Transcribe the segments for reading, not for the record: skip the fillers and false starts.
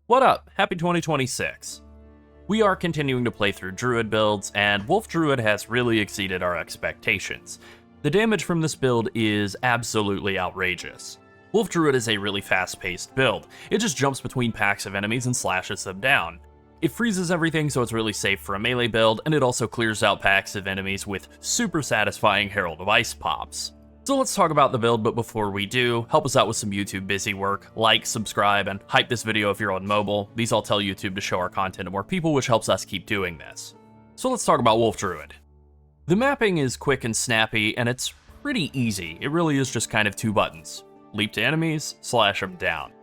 What up? Happy 2026. We are continuing to play through Druid builds, and Wolf Druid has really exceeded our expectations. The damage from this build is absolutely outrageous. Wolf Druid is a really fast-paced build. It just jumps between packs of enemies and slashes them down. It freezes everything so it's really safe for a melee build, and it also clears out packs of enemies with super satisfying Herald of Ice pops. So let's talk about the build, but before we do, help us out with some YouTube busy work. Like, subscribe, and hype this video if you're on mobile. These all tell YouTube to show our content to more people, which helps us keep doing this. So let's talk about Wolf Druid. The mapping is quick and snappy, and it's pretty easy. It really is just kind of two buttons. Leap to enemies, slash them down.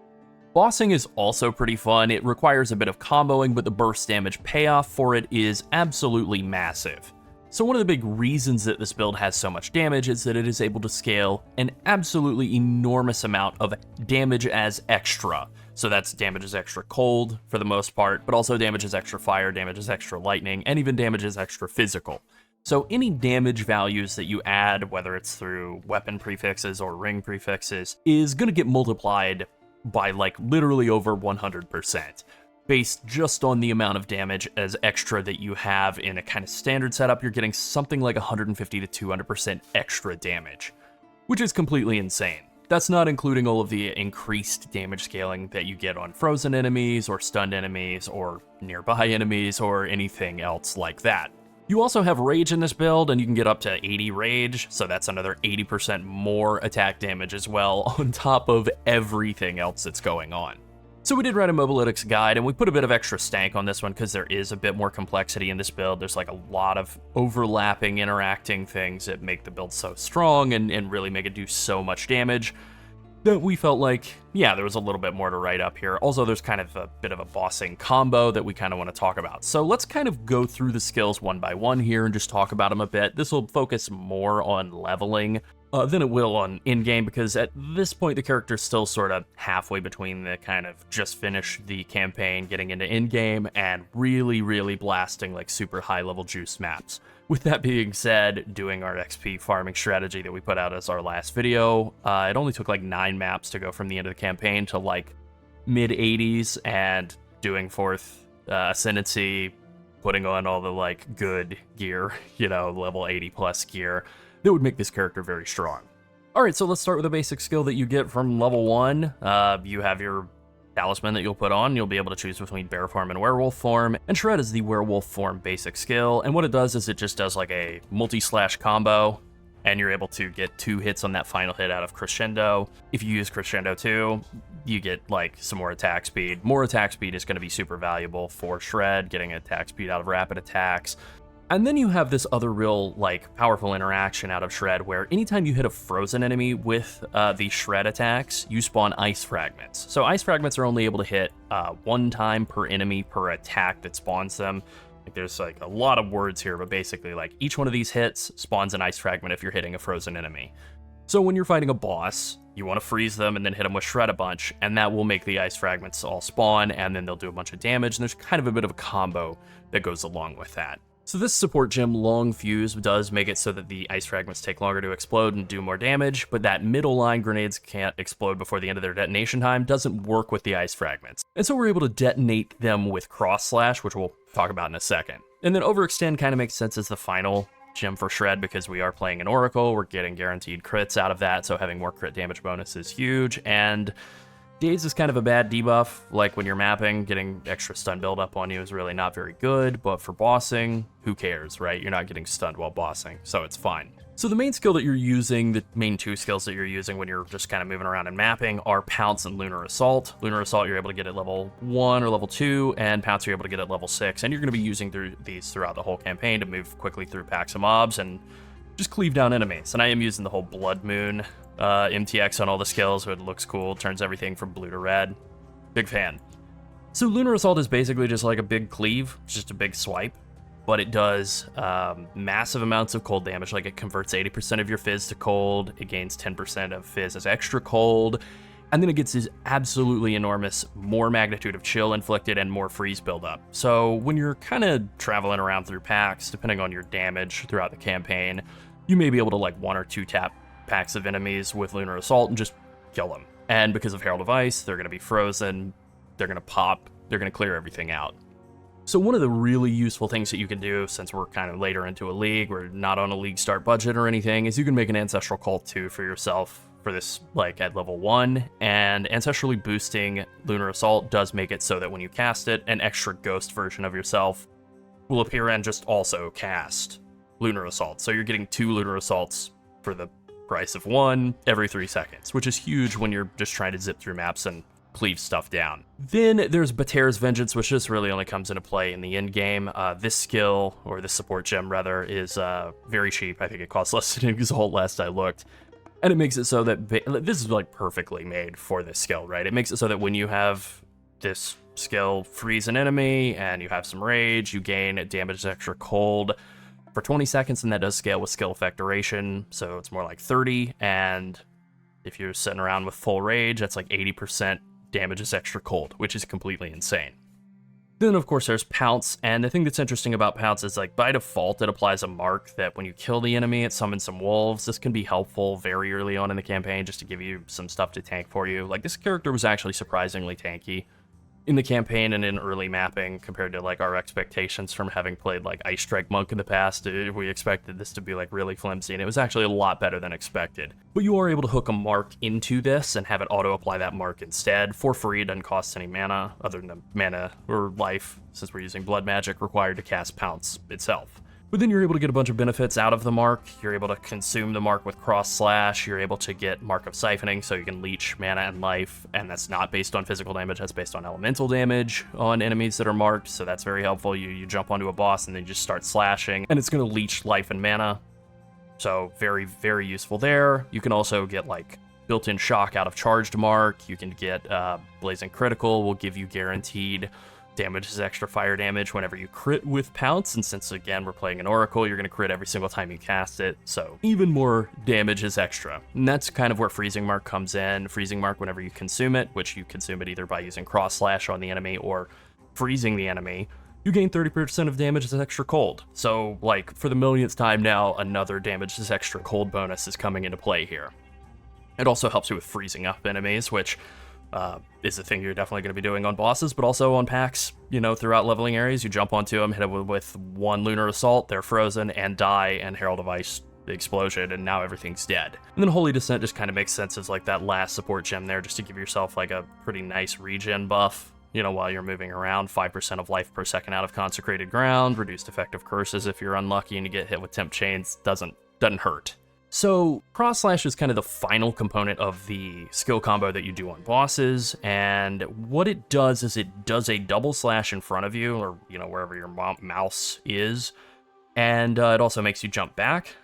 Bossing is also pretty fun. It requires a bit of comboing, but the burst damage payoff for it is absolutely massive. So one of the big reasons that this build has so much damage is that it is able to scale an absolutely enormous amount of damage as extra. So that's damage as extra cold for the most part, but also damage as extra fire, damage as extra lightning, and even damage as extra physical. So any damage values that you add, whether it's through weapon prefixes or ring prefixes, is going to get multiplied by like literally over 100%. Based just on the amount of damage as extra that you have in a kind of standard setup, you're getting something like 150 to 200% extra damage, which is completely insane. That's not including all of the increased damage scaling that you get on frozen enemies or stunned enemies or nearby enemies or anything else like that. You also have rage in this build, and you can get up to 80 rage, so that's another 80% more attack damage as well, on top of everything else that's going on. So we did write a Mobalytics guide, and we put a bit of extra stank on this one because there is a bit more complexity in this build. There's like a lot of overlapping, interacting things that make the build so strong and really make it do so much damage that we felt like, yeah, there was a little bit more to write up here. Also, there's kind of a bit of a bossing combo that we kind of want to talk about. So let's kind of go through the skills one by one here and just talk about them a bit. This will focus more on leveling than it will on in-game, because at this point the character's still sort of halfway between the kind of just finish the campaign, getting into in-game, and really blasting like super high-level juice maps. With that being said, doing our XP farming strategy that we put out as our last video, it only took like 9 maps to go from the end of the campaign to like mid-80s, and doing 4th Ascendancy, putting on all the like good gear, you know, level 80 plus gear, that would make this character very strong. Alright, so let's start with a basic skill that you get from level 1. You have your talisman that you'll put on. You'll be able to choose between bear form and werewolf form, and Shred is the werewolf form basic skill, and what it does is it just does like a multi-slash combo, and you're able to get 2 hits on that final hit out of Crescendo. If you use Crescendo too, you get like some more attack speed. More attack speed is going to be super valuable for Shred, getting attack speed out of rapid attacks. And then you have this other real, like, powerful interaction out of Shred, where anytime you hit a frozen enemy with the Shred attacks, you spawn ice fragments. So ice fragments are only able to hit 1 time per enemy per attack that spawns them. Like, there's like a lot of words here, but basically like each one of these hits spawns an ice fragment if you're hitting a frozen enemy. So when you're fighting a boss, you want to freeze them and then hit them with Shred a bunch, and that will make the ice fragments all spawn, and then they'll do a bunch of damage, and there's kind of a bit of a combo that goes along with that. So this support gem, Long Fuse, does make it so that the ice fragments take longer to explode and do more damage, but that middle line grenades can't explode before the end of their detonation time doesn't work with the ice fragments. And so we're able to detonate them with Cross Slash, which we'll talk about in a second. And then Overextend kind of makes sense as the final gem for Shred, because we are playing an Oracle, we're getting guaranteed crits out of that, so having more crit damage bonus is huge, and Daze is kind of a bad debuff. Like when you're mapping, getting extra stun buildup on you is really not very good, but for bossing, who cares, right? You're not getting stunned while bossing, so it's fine. So the main skill that you're using, the main 2 skills that you're using when you're just kind of moving around and mapping, are Pounce and Lunar Assault. Lunar Assault you're able to get at level 1 or level 2, and Pounce you're able to get at level 6, and you're going to be using these throughout the whole campaign to move quickly through packs of mobs and just cleave down enemies. And I am using the whole Blood Moon MTX on all the skills, so it looks cool, turns everything from blue to red. Big fan. So Lunar Assault is basically just like a big cleave, just a big swipe, but it does massive amounts of cold damage. Like it converts 80% of your fizz to cold, it gains 10% of fizz as extra cold, and then it gets this absolutely enormous more magnitude of chill inflicted and more freeze buildup. So when you're kind of traveling around through packs, depending on your damage throughout the campaign, you may be able to like 1 or 2 tap packs of enemies with Lunar Assault and just kill them. And because of Herald of Ice, they're going to be frozen, they're going to pop they're going to clear everything out. So one of the really useful things that you can do, since we're kind of later into a league, we're not on a league start budget or anything, is you can make an Ancestral Cult 2 for yourself for this, like, at level 1, and ancestrally boosting Lunar Assault does make it so that when you cast it, an extra ghost version of yourself will appear and just also cast Lunar Assault. So you're getting 2 Lunar Assaults for the price of 1 every 3 seconds, which is huge when you're just trying to zip through maps and cleave stuff down. Then there's Bater's Vengeance, which just really only comes into play in the end game. This skill, or this support gem rather, is very cheap. I think it costs less than Exalt last I looked. And it makes it so that, this is like perfectly made for this skill, right? It makes it so that when you have this skill freeze an enemy and you have some rage, you gain damage extra cold for 20 seconds, and that does scale with skill effect duration, so it's more like 30, and if you're sitting around with full rage, that's like 80% damage is extra cold, which is completely insane. Then, of course, there's Pounce, and the thing that's interesting about Pounce is, like, by default, it applies a mark that when you kill the enemy, it summons some wolves. This can be helpful very early on in the campaign, just to give you some stuff to tank for you. Like, this character was actually surprisingly tanky in the campaign and in early mapping compared to, like, our expectations from having played, like, Ice Strike Monk in the past. We expected this to be, like, really flimsy, and it was actually a lot better than expected. But you are able to hook a mark into this and have it auto-apply that mark instead for free. It doesn't cost any mana, other than mana or life, since we're using blood magic required to cast Pounce itself. But then you're able to get a bunch of benefits out of the mark. You're able to consume the mark with Cross Slash. You're able to get Mark of Siphoning, so you can leech mana and life, and that's not based on physical damage, that's based on elemental damage on enemies that are marked, so that's very helpful. You jump onto a boss and then you just start slashing, and it's going to leech life and mana, so very, very useful there. You can also get, like, built-in shock out of charged mark. You can get Blazing Critical, will give you guaranteed damage is extra fire damage whenever you crit with Pounce, and since again we're playing an Oracle, you're going to crit every single time you cast it, so even more damage is extra. And that's kind of where Freezing Mark comes in. Freezing Mark, whenever you consume it, which you consume it either by using Cross Slash on the enemy or freezing the enemy, you gain 30% of damage as extra cold. So, like, for the millionth time now, another damage as extra cold bonus is coming into play here. It also helps you with freezing up enemies, which is a thing you're definitely going to be doing on bosses, but also on packs, you know, throughout leveling areas. You jump onto them, hit them with 1 Lunar Assault, they're frozen, and die, and Herald of Ice explosion, and now everything's dead. And then Holy Descent just kind of makes sense as, like, that last support gem there, just to give yourself, like, a pretty nice regen buff, you know, while you're moving around. 5% of life per second out of consecrated ground, reduced effective curses if you're unlucky and you get hit with temp chains, doesn't hurt. So, Cross Slash is kind of the final component of the skill combo that you do on bosses, and what it does is it does a double slash in front of you, or, you know, wherever your mouse is, and it also makes you jump back,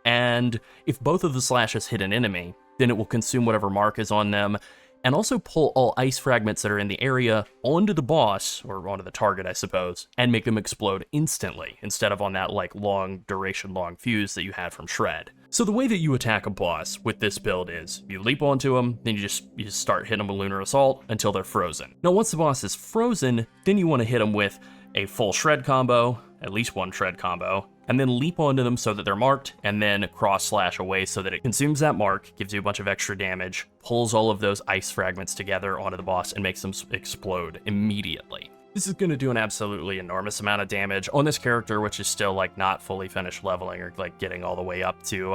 and if both of the slashes hit an enemy, then it will consume whatever mark is on them, and also pull all ice fragments that are in the area onto the boss, or onto the target, I suppose, and make them explode instantly, instead of on that, like, long duration, long fuse that you had from Shred. So the way that you attack a boss with this build is, you leap onto them, then you just start hitting them with Lunar Assault until they're frozen. Now once the boss is frozen, then you want to hit them with a full Shred combo, at least 1 Shred combo, and then leap onto them so that they're marked, and then Cross Slash away so that it consumes that mark, gives you a bunch of extra damage, pulls all of those ice fragments together onto the boss, and makes them explode immediately. This is going to do an absolutely enormous amount of damage on this character, which is still, like, not fully finished leveling or, like, getting all the way up to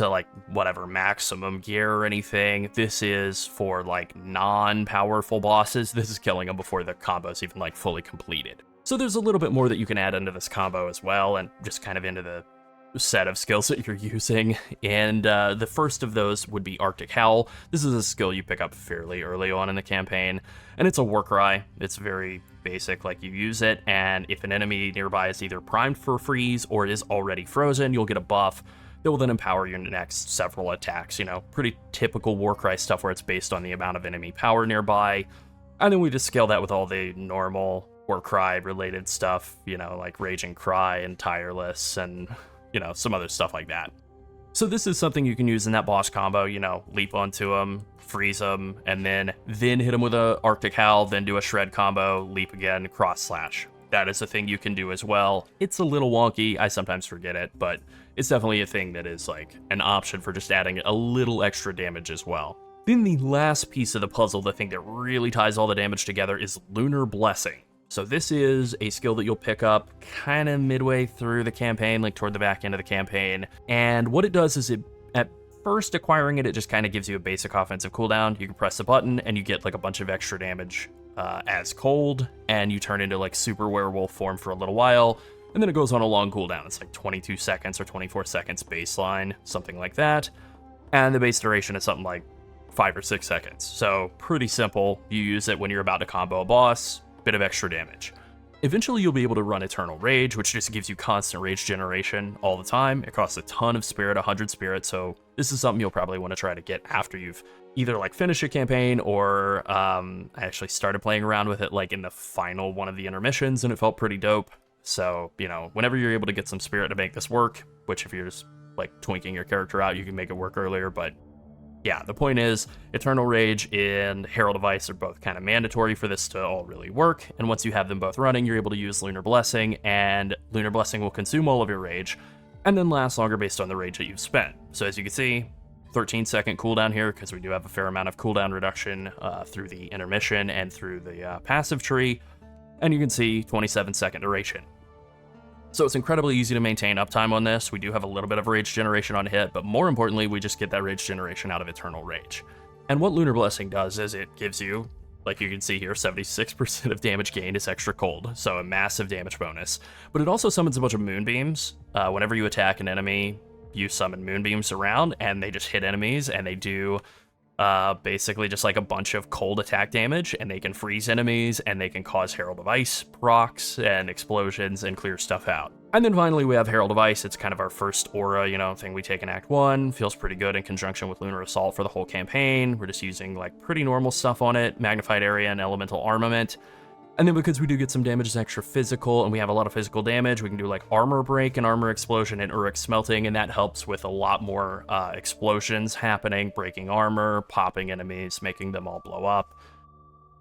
like, whatever maximum gear or anything. This is for, like, non-powerful bosses. This is killing them before the combo's even, like, fully completed. So there's a little bit more that you can add into this combo as well, and just kind of into the set of skills that you're using, and the first of those would be Arctic Howl. This is a skill you pick up fairly early on in the campaign, and it's a war cry. It's very basic, like, you use it, and if an enemy nearby is either primed for freeze or is already frozen, you'll get a buff that will then empower your next several attacks. You know, pretty typical war cry stuff where it's based on the amount of enemy power nearby, and then we just scale that with all the normal war cry related stuff, you know, like Raging Cry and Tireless and, you know, some other stuff like that. So this is something you can use in that boss combo, you know, leap onto them, freeze them, and then hit them with a Arctic Howl, then do a Shred combo, leap again, Cross Slash. That is a thing you can do as well. It's a little wonky, I sometimes forget it, but it's definitely a thing that is, like, an option for just adding a little extra damage as well. Then the last piece of the puzzle, the thing that really ties all the damage together, is Lunar Blessing. So this is a skill that you'll pick up kind of midway through the campaign, like toward the back end of the campaign. And what it does is at first acquiring it just kind of gives you a basic offensive cooldown. You can press the button and you get like a bunch of extra damage as cold, and you turn into like super werewolf form for a little while. And then it goes on a long cooldown. It's like 22 seconds or 24 seconds baseline, something like that. And the base duration is something like 5 or 6 seconds. So pretty simple. You use it when you're about to combo a boss, bit of extra damage. Eventually you'll be able to run Eternal Rage, which just gives you constant rage generation all the time. It costs a ton of spirit, 100 spirit, so this is something you'll probably want to try to get after you've either like finished a campaign or I actually started playing around with it like in the final one of the intermissions and it felt pretty dope. So, you know, whenever you're able to get some spirit to make this work, which if you're just like twinking your character out, you can make it work earlier, but yeah, the point is, Eternal Rage and Herald of Ice are both kind of mandatory for this to all really work, and once you have them both running, you're able to use Lunar Blessing, and Lunar Blessing will consume all of your rage, and then last longer based on the rage that you've spent. So as you can see, 13-second cooldown here, because we do have a fair amount of cooldown reduction through the intermission and through the passive tree, and you can see 27-second duration. So it's incredibly easy to maintain uptime on this. We do have a little bit of rage generation on hit, but more importantly, we just get that rage generation out of Eternal Rage. And what Lunar Blessing does is it gives you, like you can see here, 76% of damage gained is extra cold, so a massive damage bonus. But it also summons a bunch of moonbeams. Whenever you attack an enemy, you summon moonbeams around, and they just hit enemies, and they do basically just like a bunch of cold attack damage, and they can freeze enemies, and they can cause Herald of Ice procs and explosions and clear stuff out. And then finally we have Herald of Ice. It's kind of our first aura, you know, thing we take in Act 1. Feels pretty good in conjunction with Lunar Assault for the whole campaign. We're just using like pretty normal stuff on it, Magnified Area and Elemental Armament. And then because we do get some damage as extra physical, and we have a lot of physical damage, we can do like Armor Break and Armor Explosion and Uruk Smelting, and that helps with a lot more explosions happening, breaking armor, popping enemies, making them all blow up.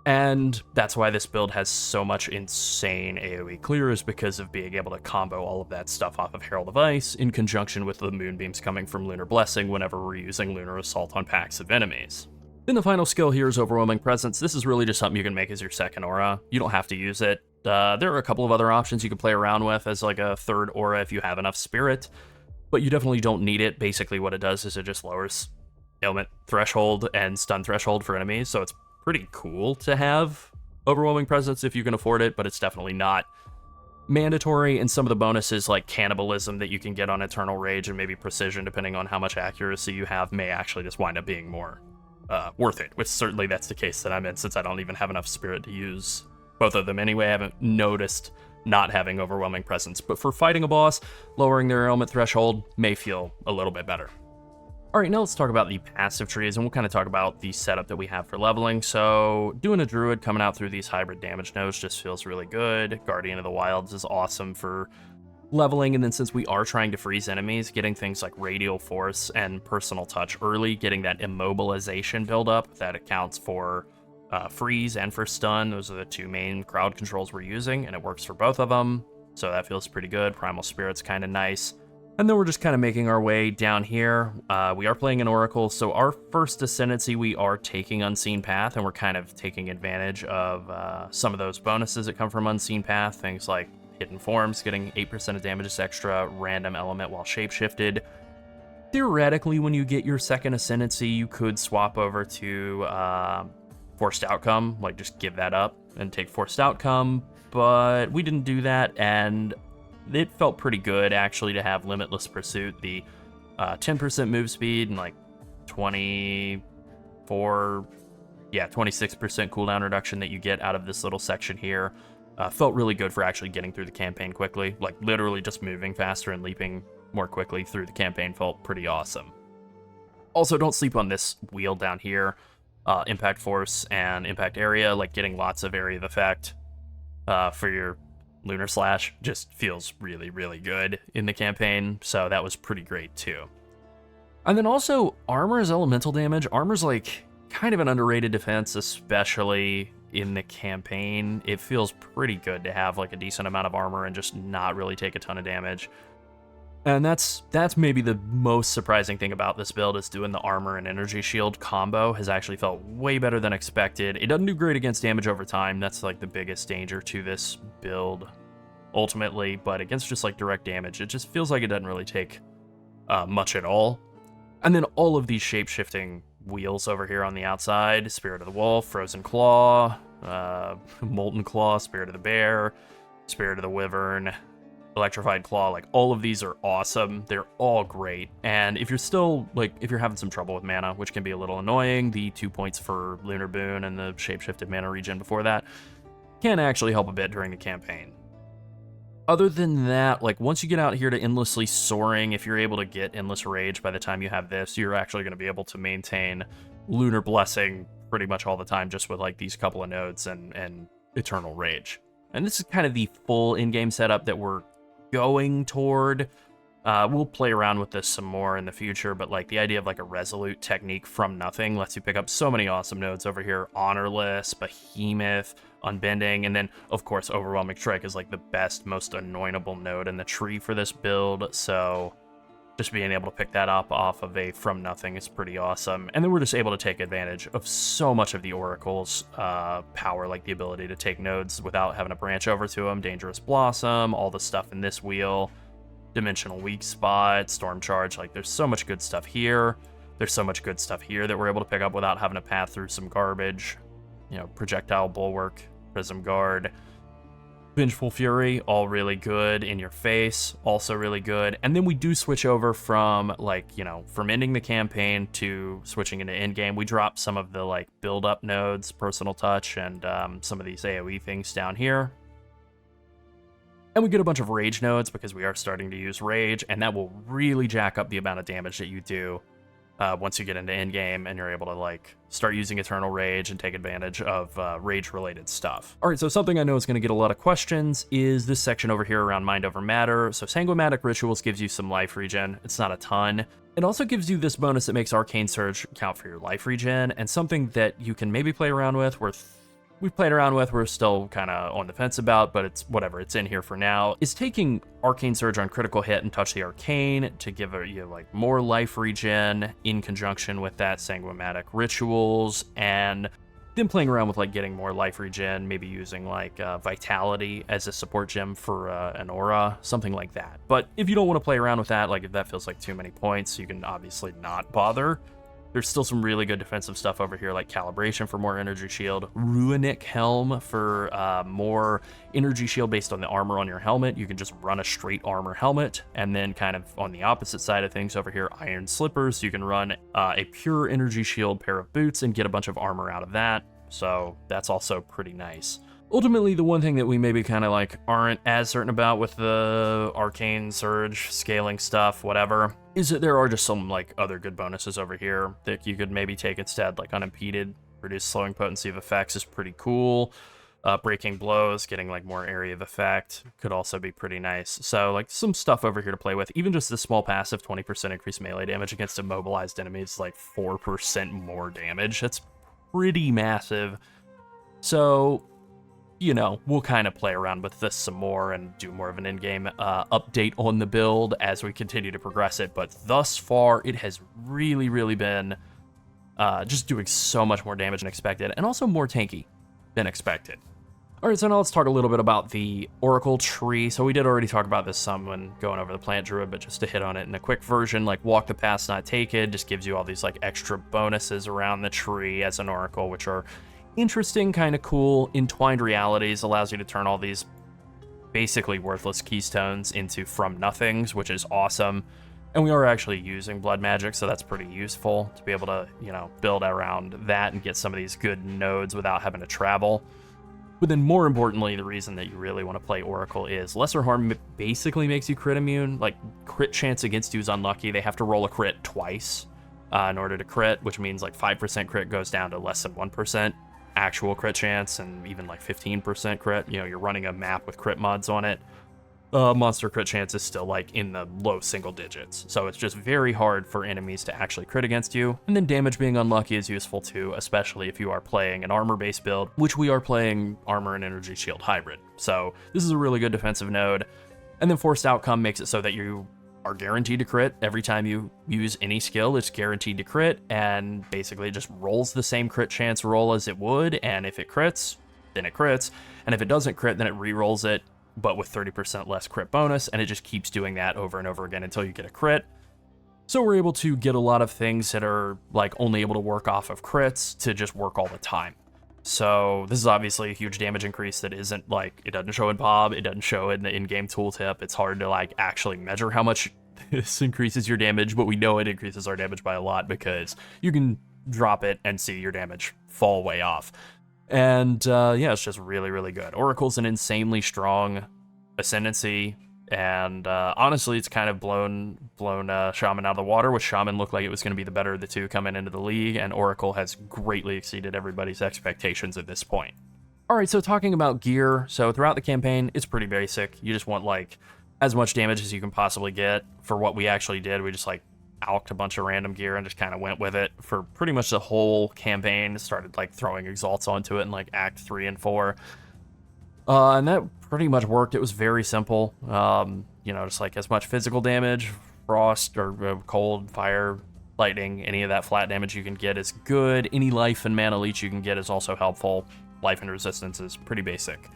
And that's why this build has so much insane AoE clear, is because of being able to combo all of that stuff off of Herald of Ice in conjunction with the moonbeams coming from Lunar Blessing whenever we're using Lunar Assault on packs of enemies. Then the final skill here is Overwhelming Presence. This is really just something you can make as your second aura. You don't have to use it. There are a couple of other options you can play around with as like a third aura if you have enough spirit, but you definitely don't need it. Basically what it does is it just lowers ailment threshold and stun threshold for enemies, so it's pretty cool to have Overwhelming Presence if you can afford it, but it's definitely not mandatory. And some of the bonuses like Cannibalism that you can get on Eternal Rage and maybe Precision, depending on how much accuracy you have, may actually just wind up being more worth it, which certainly that's the case that I'm in, since I don't even have enough spirit to use both of them anyway. I haven't noticed not having Overwhelming Presence, but for fighting a boss, lowering their ailment threshold may feel a little bit better. Alright, now let's talk about the passive trees, and we'll kind of talk about the setup that we have for leveling. So doing a druid coming out through these hybrid damage nodes just feels really good. Guardian of the Wilds is awesome for leveling, and then since we are trying to freeze enemies, getting things like Radial Force and Personal Touch early, getting that immobilization buildup that accounts for freeze and for stun. Those are the two main crowd controls we're using, and it works for both of them, so that feels pretty good. Primal Spirit's kind of nice. And then we're just kind of making our way down here. We are playing an Oracle, so our first Ascendancy we are taking Unseen Path, and we're kind of taking advantage of some of those bonuses that come from Unseen Path, things like Hidden Forms, getting 8% of damages extra, random element while shapeshifted. Theoretically, when you get your second Ascendancy, you could swap over to Forced Outcome, like just give that up and take Forced Outcome, but we didn't do that, and it felt pretty good actually to have Limitless Pursuit, the 10% move speed and like 26% cooldown reduction that you get out of this little section here. Felt really good for actually getting through the campaign quickly. Like literally just moving faster and leaping more quickly through the campaign felt pretty awesome. Also, don't sleep on this wheel down here. Impact Force and Impact Area, like getting lots of area of effect for your Lunar Slash just feels really, really good in the campaign, so that was pretty great too. And then also, armor is elemental damage. Armor's like kind of an underrated defense, especially in the campaign. It feels pretty good to have like a decent amount of armor and just not really take a ton of damage. And that's maybe the most surprising thing about this build, is doing the armor and energy shield combo has actually felt way better than expected. It doesn't do great against damage over time. That's like the biggest danger to this build ultimately, but against just like direct damage, it just feels like it doesn't really take much at all. And then all of these shape-shifting wheels over here on the outside: Spirit of the Wolf, Frozen Claw, Molten Claw, Spirit of the Bear, Spirit of the Wyvern, Electrified Claw. Like, all of these are awesome. They're all great. And if you're still, like, if you're having some trouble with mana, which can be a little annoying, the 2 points for Lunar Boon and the shape-shifted mana regen before that can actually help a bit during the campaign. Other than that, like, once you get out here to endlessly soaring, if you're able to get Endless Rage by the time you have this, you're actually going to be able to maintain Lunar Blessing pretty much all the time, just with like these couple of nodes and Eternal Rage. And this is kind of the full in-game setup that we're going toward. We'll play around with this some more in the future, but like the idea of like a Resolute technique from nothing lets you pick up so many awesome nodes over here. Honorless, Behemoth, Unbending, and then of course Overwhelming Strike is like the best, most anointable node in the tree for this build, so just being able to pick that up off of a from nothing is pretty awesome. And then we're just able to take advantage of so much of the Oracle's power, like the ability to take nodes without having to branch over to them. Dangerous Blossom, all the stuff in this wheel, Dimensional Weak Spot, Storm Charge. Like, there's so much good stuff here. There's so much good stuff here that we're able to pick up without having to path through some garbage. You know, Projectile Bulwark, Prism Guard, Vengeful Fury, all really good. In Your Face, also really good. And then we do switch over from, like, you know, from ending the campaign to switching into endgame. We drop some of the, like, build-up nodes, Personal Touch, and some of these AoE things down here. And we get a bunch of Rage nodes because we are starting to use Rage, and that will really jack up the amount of damage that you do once you get into endgame and you're able to, like, start using Eternal Rage and take advantage of Rage-related stuff. All right, so something I know is going to get a lot of questions is this section over here around Mind Over Matter. So Sanguimatic Rituals gives you some life regen. It's not a ton. It also gives you this bonus that makes Arcane Surge count for your life regen, and something that you can maybe play around with, we've played around with, we're still kind of on the fence about, but it's whatever, it's in here for now, is taking Arcane Surge on critical hit and Touch the Arcane to give you like more life regen in conjunction with that Sanguimatic Rituals, and then playing around with like getting more life regen, maybe using like Vitality as a support gem for an aura, something like that. But if you don't want to play around with that, like if that feels like too many points, you can obviously not bother. There's still some really good defensive stuff over here, like Calibration for more energy shield, Runic Helm for more energy shield based on the armor on your helmet. You can just run a straight armor helmet, and then kind of on the opposite side of things over here, Iron Slippers. You can run a pure energy shield pair of boots and get a bunch of armor out of that, so that's also pretty nice. Ultimately, the one thing that we maybe kind of like aren't as certain about with the Arcane Surge scaling stuff, whatever, is that there are just some like other good bonuses over here that you could maybe take instead, like Unimpeded. Reduced slowing potency of effects is pretty cool. Breaking Blows, getting like more area of effect, could also be pretty nice. So like some stuff over here to play with. Even just the small passive 20% increased melee damage against immobilized enemies, like 4% more damage. That's pretty massive. So, you know, we'll kind of play around with this some more and do more of an in-game update on the build as we continue to progress it. But thus far, it has really, really been just doing so much more damage than expected, and also more tanky than expected. All right, so now let's talk a little bit about the Oracle tree. So we did already talk about this some when going over the Plant Druid, but just to hit on it in a quick version, like Walk the Path, Not Take It, just gives you all these like extra bonuses around the tree as an Oracle, which are interesting, kind of cool. Entwined Realities allows you to turn all these basically worthless keystones into from nothings, which is awesome. And we are actually using blood magic, so that's pretty useful to be able to, you know, build around that and get some of these good nodes without having to travel. But then more importantly, the reason that you really want to play Oracle is Lesser Harm basically makes you crit immune. Like, crit chance against you is unlucky. They have to roll a crit twice in order to crit, which means like 5% crit goes down to less than 1% actual crit chance, and even like 15% crit. You know, you're running a map with crit mods on it. Monster crit chance is still like in the low single digits, so it's just very hard for enemies to actually crit against you. And then damage being unlucky is useful too, especially if you are playing an armor-based build, which we are playing armor and energy shield hybrid. So this is a really good defensive node. And then Forced Outcome makes it so that you are guaranteed to crit. Every time you use any skill, it's guaranteed to crit, and basically it just rolls the same crit chance roll as it would, and if it crits, then it crits, and if it doesn't crit, then it re-rolls it, but with 30% less crit bonus, and it just keeps doing that over and over again until you get a crit. So we're able to get a lot of things that are like only able to work off of crits to just work all the time. So this is obviously a huge damage increase that isn't like, it doesn't show in PoB, it doesn't show in the in-game tooltip. It's hard to like actually measure how much this increases your damage, but we know it increases our damage by a lot because you can drop it and see your damage fall way off. And yeah, it's just really, really good. Oracle's an insanely strong Ascendancy, and honestly, it's kind of blown Shaman out of the water, with Shaman looked like it was going to be the better of the two coming into the league, and Oracle has greatly exceeded everybody's expectations at this point. All right, so talking about gear, so throughout the campaign, it's pretty basic. You just want like as much damage as you can possibly get. For what we actually did, we just like alked a bunch of random gear and just kind of went with it for pretty much the whole campaign. Started like throwing exalts onto it in like Act 3 and 4. And that pretty much worked. It was very simple. You know, just like as much physical damage, frost or cold, fire, lightning, any of that flat damage you can get is good. Any life and mana leech you can get is also helpful. Life and resistance is pretty basic.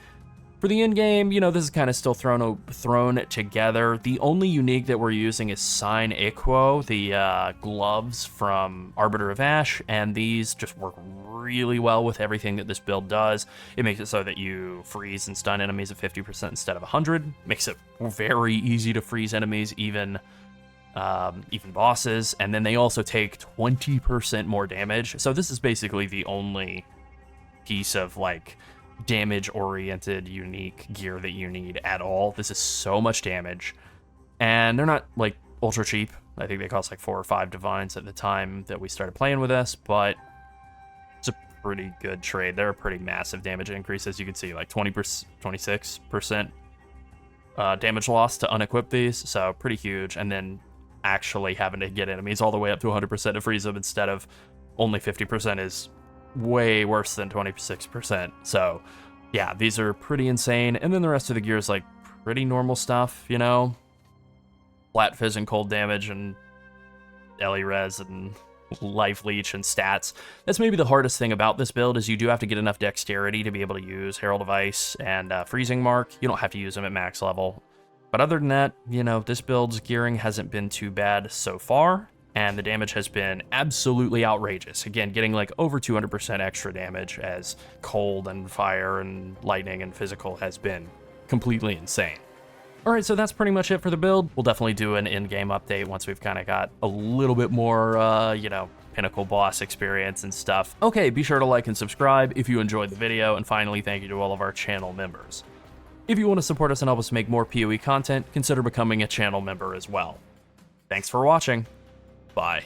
For the end game, you know, this is kind of still thrown together. The only unique that we're using is Sign Equo, the gloves from Arbiter of Ash, and these just work really well with everything that this build does. It makes it so that you freeze and stun enemies at 50% instead of 100. Makes it very easy to freeze enemies, even bosses, and then they also take 20% more damage. So this is basically the only piece of like damage-oriented, unique gear that you need at all. This is so much damage, and they're not like ultra cheap. I think they cost like 4 or 5 divines at the time that we started playing with this, but it's a pretty good trade. They're a pretty massive damage increase, as you can see, like 26% damage loss to unequip these, so pretty huge. And then actually having to get enemies all the way up to 100% to freeze them instead of only 50% is way worse than 26%. So yeah, these are pretty insane. And then the rest of the gear is like pretty normal stuff, you know, flat fizz and cold damage and LE res and life leech and stats. That's maybe the hardest thing about this build, is you do have to get enough dexterity to be able to use Herald of Ice and Freezing Mark. You don't have to use them at max level, but other than that, you know, this build's gearing hasn't been too bad so far, and the damage has been absolutely outrageous. Again, getting like over 200% extra damage as cold and fire and lightning and physical has been completely insane. All right, so that's pretty much it for the build. We'll definitely do an in-game update once we've kind of got a little bit more, you know, pinnacle boss experience and stuff. Okay, be sure to like and subscribe if you enjoyed the video, and finally, thank you to all of our channel members. If you want to support us and help us make more PoE content, consider becoming a channel member as well. Thanks for watching. Bye.